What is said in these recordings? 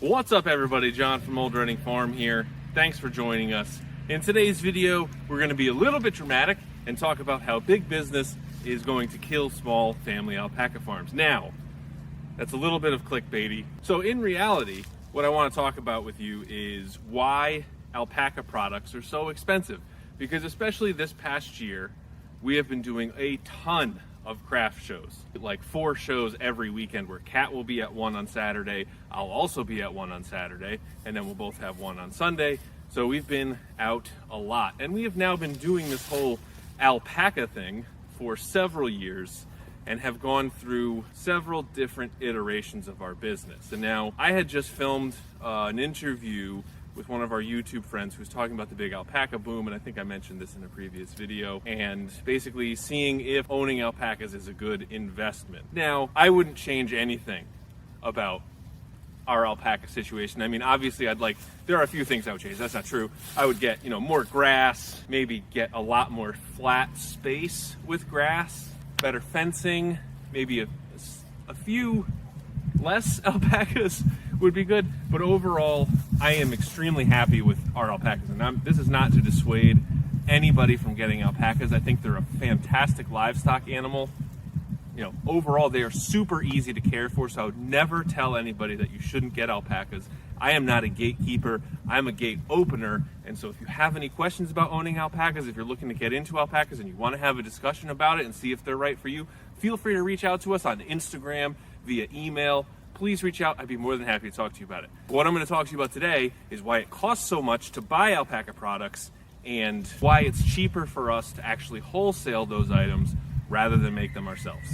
What's up everybody, John from Old Reading Farm here. Thanks for joining us. In today's video, we're going to be a little bit dramatic and talk about how big business is going to kill small family alpaca farms. Now, that's a little bit of clickbaity. So in reality, what I want to talk about with you is why alpaca products are so expensive. Because especially this past year, we have been doing a ton of craft shows, like 4 shows every weekend, where Kat will be at one on Saturday, I'll also be at one on Saturday, and then we'll both have one on Sunday. So we've been out a lot, and we have now been doing this whole alpaca thing for several years and have gone through several different iterations of our business. And now I had just filmed an interview with one of our YouTube friends who's talking about the big alpaca boom, and I think I mentioned this in a previous video, and basically seeing if owning alpacas is a good investment. Now, I wouldn't change anything about our alpaca situation. I mean, obviously there are a few things I would change. That's not true. I would get, more grass, maybe get a lot more flat space with grass, better fencing, maybe a few less alpacas would be good, but overall I am extremely happy with our alpacas, and this is not to dissuade anybody from getting alpacas. I think they're a fantastic livestock animal. Overall they are super easy to care for, so I would never tell anybody that you shouldn't get alpacas. I am not a gatekeeper, I'm a gate opener, and so if you have any questions about owning alpacas, if you're looking to get into alpacas and you want to have a discussion about it and see if they're right for you, feel free to reach out to us on Instagram, via email. Please reach out. I'd be more than happy to talk to you about it. What I'm going to talk to you about today is why it costs so much to buy alpaca products and why it's cheaper for us to actually wholesale those items rather than make them ourselves.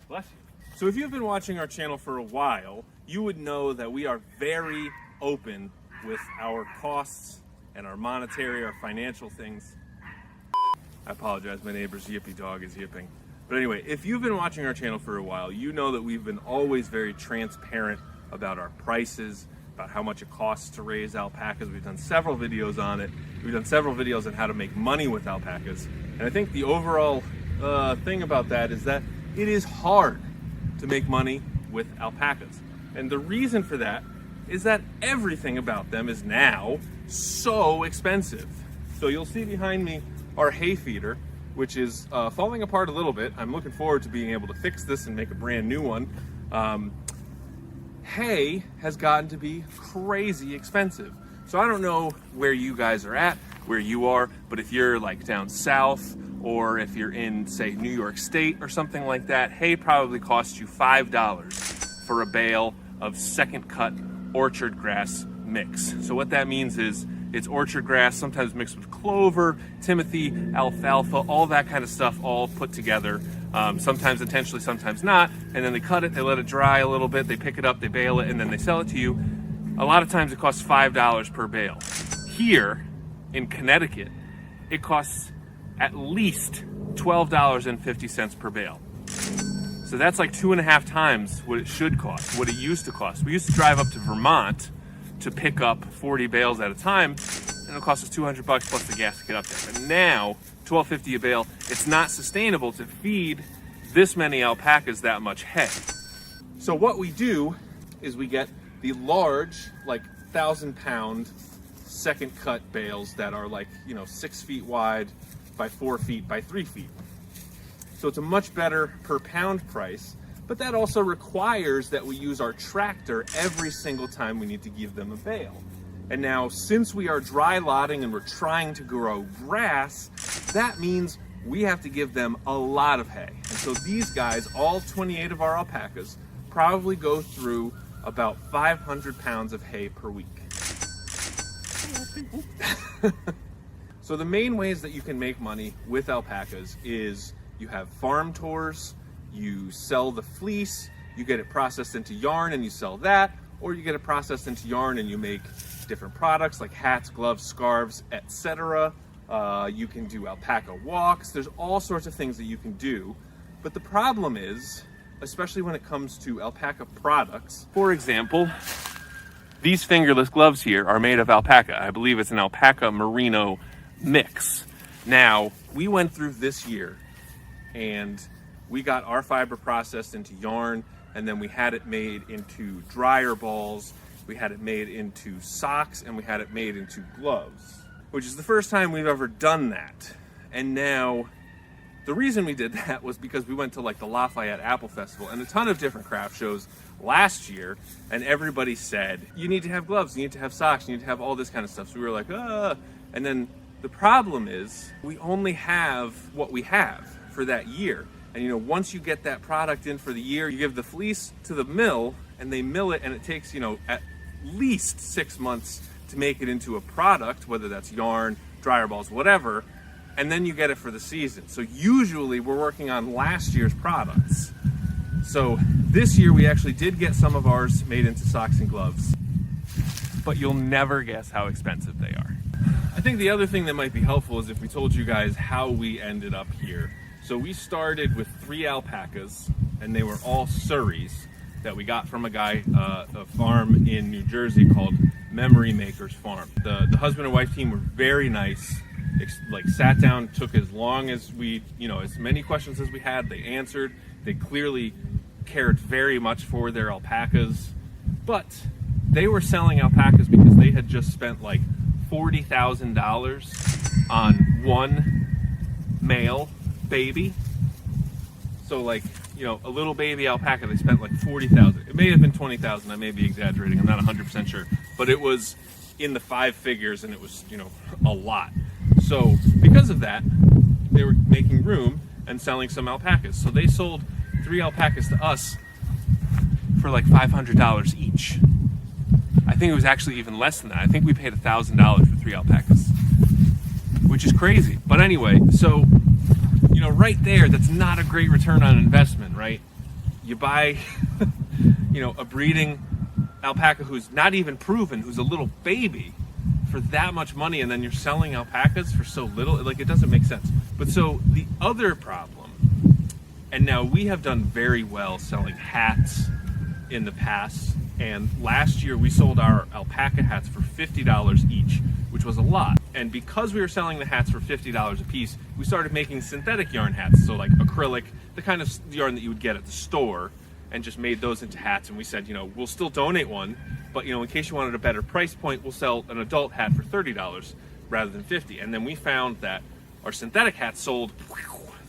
Bless you. So if you've been watching our channel for a while, you would know that we are very open with our costs and our monetary, our financial things. I apologize, my neighbor's yippy dog is yipping. But anyway, if you've been watching our channel for a while, you know that we've been always very transparent about our prices, about how much it costs to raise alpacas. We've done several videos on it. We've done several videos on how to make money with alpacas. And I think the overall thing about that is that it is hard to make money with alpacas. And the reason for that is that everything about them is now so expensive. So you'll see behind me our hay feeder, which is falling apart a little bit. I'm looking forward to being able to fix this and make a brand new one. Hay has gotten to be crazy expensive. So I don't know where you guys are at, where you are, but if you're like down south, or if you're in, say, New York State or something like that, hay probably costs you $5 for a bale of second cut orchard grass mix. So what that means is it's orchard grass, sometimes mixed with clover, timothy, alfalfa, all that kind of stuff all put together, sometimes intentionally, sometimes not, and then they cut it, they let it dry a little bit, they pick it up, they bale it, and then they sell it to you. A lot of times it costs $5 per bale. Here in Connecticut, it costs at least $12.50 per bale. So that's like 2.5 times what it should cost, what it used to cost. We used to drive up to Vermont to pick up 40 bales at a time, and it'll cost us $200 plus the gas to get up there. But now, $12.50 a bale, it's not sustainable to feed this many alpacas that much hay. So what we do is we get the large, like 1,000-pound second cut bales that are like, 6 feet wide by 4 feet by 3 feet. So it's a much better per pound price. But that also requires that we use our tractor every single time we need to give them a bale. And now, since we are dry lotting and we're trying to grow grass, that means we have to give them a lot of hay. And so these guys, all 28 of our alpacas, probably go through about 500 pounds of hay per week. So the main ways that you can make money with alpacas is you have farm tours, you sell the fleece, you get it processed into yarn and you sell that, or you get it processed into yarn and you make different products like hats, gloves, scarves, etc. You can do alpaca walks. There's all sorts of things that you can do. But the problem is, especially when it comes to alpaca products, for example, these fingerless gloves here are made of alpaca. I believe it's an alpaca merino mix. Now, we went through this year and we got our fiber processed into yarn and then we had it made into dryer balls, we had it made into socks, and we had it made into gloves, which is the first time we've ever done that. And now, the reason we did that was because we went to like the Lafayette Apple Festival and a ton of different craft shows last year, and everybody said, you need to have gloves, you need to have socks, you need to have all this kind of stuff. So we were like, and then the problem is we only have what we have for that year. And you know, once you get that product in for the year, you give the fleece to the mill and they mill it, and it takes, you know, at least 6 months to make it into a product, whether that's yarn, dryer balls, whatever, and then you get it for the season. So usually we're working on last year's products. So this year we actually did get some of ours made into socks and gloves, but you'll never guess how expensive they are. I think the other thing that might be helpful is if we told you guys how we ended up here. So we started with 3 alpacas, and they were all Surreys that we got from a guy, a farm in New Jersey called Memory Makers Farm. The husband and wife team were very nice. Like, sat down, took as long as we, you know, as many questions as we had, they answered. They clearly cared very much for their alpacas, but they were selling alpacas because they had just spent like $40,000 on one male baby. So like, you know, a little baby alpaca, they spent like $40,000. It may have been $20,000, I may be exaggerating, I'm not 100% sure, but it was in the 5 figures, and it was, you know, a lot. So because of that, they were making room and selling some alpacas. So they sold 3 alpacas to us for like $500 each. I think it was actually even less than that. I think we paid $1,000 for 3 alpacas, which is crazy. But anyway, so, you know, right there, that's not a great return on investment, right? You buy, you know, a breeding alpaca who's not even proven, who's a little baby, for that much money, and then you're selling alpacas for so little. Like, it doesn't make sense. But so the other problem, and now we have done very well selling hats in the past, and last year we sold our alpaca hats for $50 each, which was a lot. And because we were selling the hats for $50 a piece, we started making synthetic yarn hats, so like acrylic, the kind of yarn that you would get at the store, and just made those into hats. And we said, you know, we'll still donate one, but, you know, in case you wanted a better price point, we'll sell an adult hat for $30 rather than $50. And then we found that our synthetic hats sold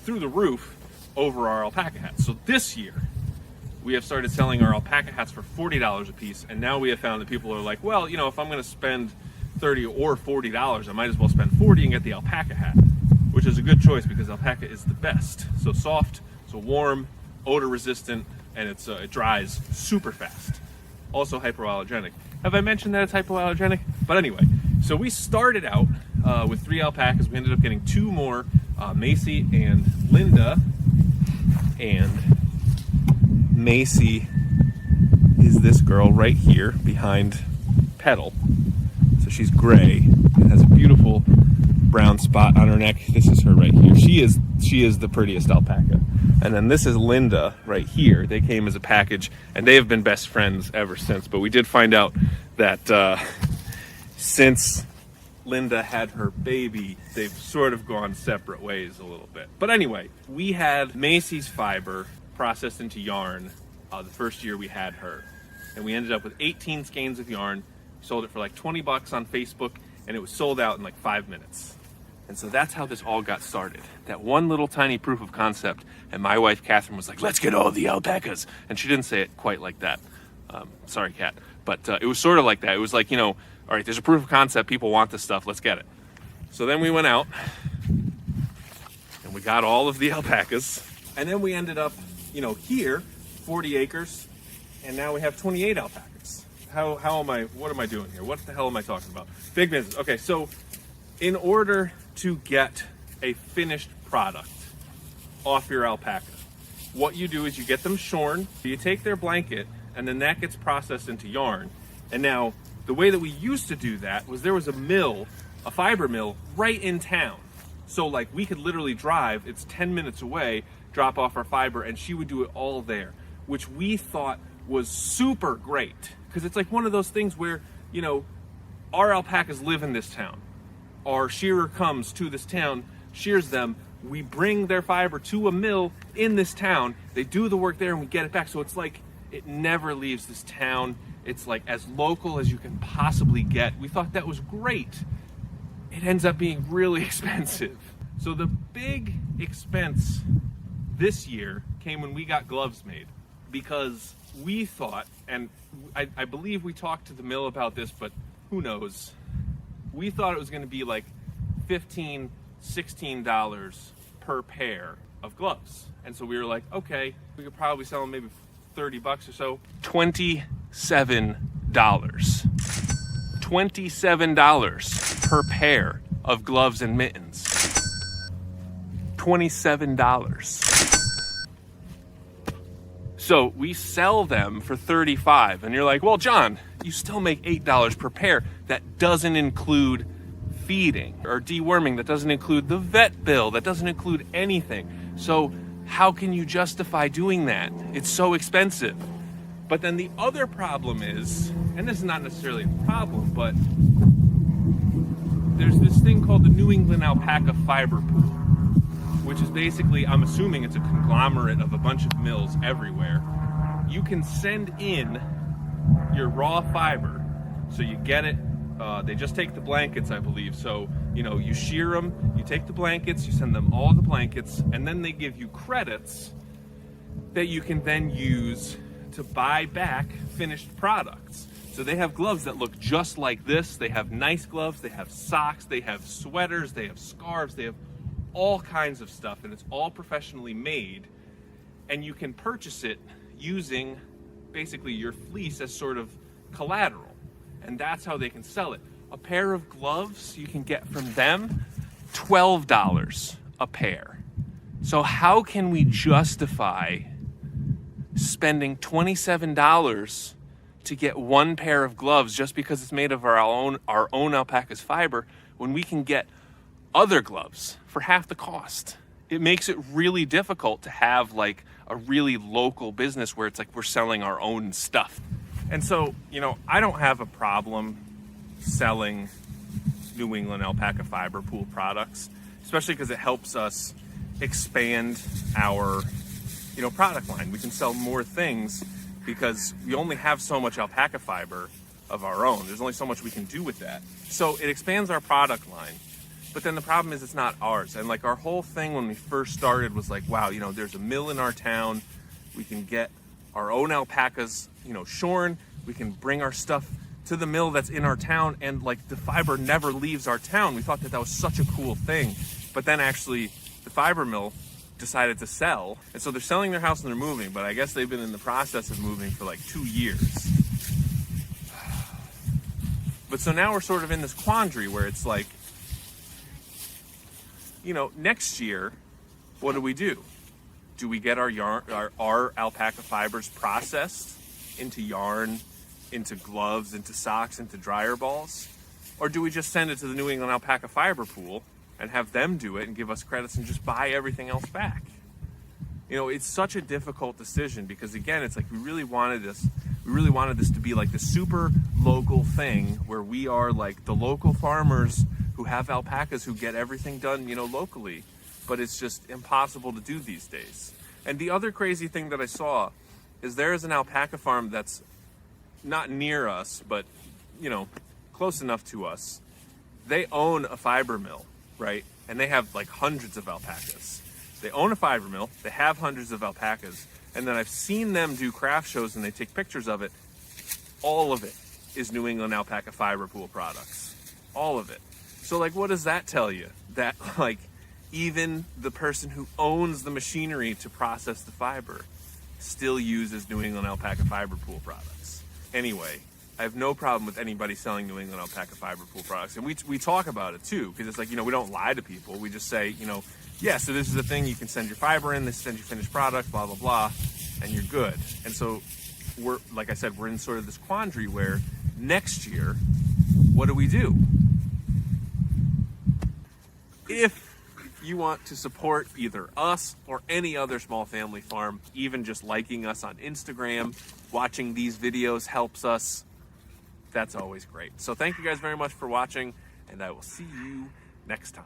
through the roof over our alpaca hats. So this year, we have started selling our alpaca hats for $40 a piece, and now we have found that people are like, well, you know, if I'm going to spend $30 or $40, I might as well spend $40 and get the alpaca hat, which is a good choice because alpaca is the best. So soft, so warm, odor resistant, and it dries super fast. Also hypoallergenic. Have I mentioned that it's hypoallergenic? But anyway, so we started out with 3 alpacas. We ended up getting 2 more, Macy and Linda. And Macy is this girl right here behind Petal. So she's gray and has a beautiful brown spot on her neck. This is her right here. She is the prettiest alpaca. And then this is Linda right here. They came as a package, and they have been best friends ever since. But we did find out that since Linda had her baby, they've sort of gone separate ways a little bit. But anyway, we had Macy's fiber processed into yarn the first year we had her. And we ended up with 18 skeins of yarn. Sold it for like 20 bucks on Facebook, and it was sold out in like 5 minutes. And so that's how this all got started. That one little tiny proof of concept, and my wife Catherine was like, let's get all the alpacas. And she didn't say it quite like that. Sorry, Kat. But it was sort of like that. It was like, you know, all right, there's a proof of concept, people want this stuff, let's get it. So then we went out, and we got all of the alpacas, and then we ended up, you know, here, 40 acres, and now we have 28 alpacas. What am I doing here? What the hell am I talking about? Big business. Okay, so in order to get a finished product off your alpaca, what you do is you get them shorn, you take their blanket, and then that gets processed into yarn. And now, the way that we used to do that was there was a mill, a fiber mill, right in town. So like, we could literally drive, it's 10 minutes away, drop off our fiber, and she would do it all there, which we thought was super great. Because it's like one of those things where, you know, our alpacas live in this town. Our shearer comes to this town, shears them, we bring their fiber to a mill in this town, they do the work there, and we get it back. So it's like, It never leaves this town. It's like as local as you can possibly get. We thought that was great. It ends up being really expensive. So the big expense this year came when we got gloves made, because we thought, and I believe we talked to the mill about this, but who knows? We thought it was going to be like $15, $16 per pair of gloves. And so we were like, okay, we could probably sell them maybe 30 bucks or so. $27. $27 per pair of gloves and mittens. $27. So we sell them for $35, and you're like, well, John, you still make $8 per pair. That doesn't include feeding or deworming. That doesn't include the vet bill. That doesn't include anything. So how can you justify doing that? It's so expensive. But then the other problem is, and this is not necessarily a problem, but there's this thing called the New England Alpaca Fiber Pool, which is basically, I'm assuming it's a conglomerate of a bunch of mills everywhere. You can send in your raw fiber, so you get it. They just take the blankets, I believe. So, you shear them, you take the blankets, you send them all the blankets, and then they give you credits that you can then use to buy back finished products. So they have gloves that look just like this. They have nice gloves, they have socks, they have sweaters, they have scarves, they have all kinds of stuff, and it's all professionally made. And you can purchase it using basically your fleece as sort of collateral. And that's how they can sell it. A pair of gloves you can get from them, $12 a pair. So how can we justify spending $27 to get one pair of gloves just because it's made of our own alpaca's fiber, when we can get other gloves for half the cost? It makes it really difficult to have like a really local business where it's like we're selling our own stuff. And so, I don't have a problem selling New England Alpaca Fiber Pool products, especially because it helps us expand our, product line. We can sell more things because we only have so much alpaca fiber of our own. There's only so much we can do with that. So it expands our product line. But then the problem is it's not ours. And like our whole thing when we first started was like, wow, there's a mill in our town. We can get our own alpacas, shorn. We can bring our stuff to the mill that's in our town, and like the fiber never leaves our town. We thought that was such a cool thing. But then actually the fiber mill decided to sell. And so they're selling their house and they're moving, but I guess they've been in the process of moving for like 2 years. But so now we're sort of in this quandary where it's like, next year, what do? Do we get our alpaca fibers processed into yarn, into gloves, into socks, into dryer balls? Or do we just send it to the New England Alpaca Fiber Pool and have them do it and give us credits and just buy everything else back? It's such a difficult decision because, again, it's like we really wanted this to be like the super local thing where we are like the local farmers who have alpacas who get everything done, locally. But it's just impossible to do these days. And the other crazy thing that I saw is there is an alpaca farm that's not near us, but, close enough to us. They own a fiber mill, right? And they have like hundreds of alpacas. They own a fiber mill, they have hundreds of alpacas, and then I've seen them do craft shows and they take pictures of it. All of it is New England Alpaca Fiber Pool products. All of it. So like, what does that tell you? That like, even the person who owns the machinery to process the fiber still uses New England Alpaca Fiber Pool products. Anyway, I have no problem with anybody selling New England Alpaca Fiber Pool products. And we talk about it too, because it's like, we don't lie to people. We just say, yeah, so this is the thing, you can send your fiber in, they send you finished product, blah, blah, blah, and you're good. And so we're, like I said, we're in sort of this quandary where next year, what do? If you want to support either us or any other small family farm, even just liking us on Instagram, watching these videos helps us. That's always great. So thank you guys very much for watching, and I will see you next time.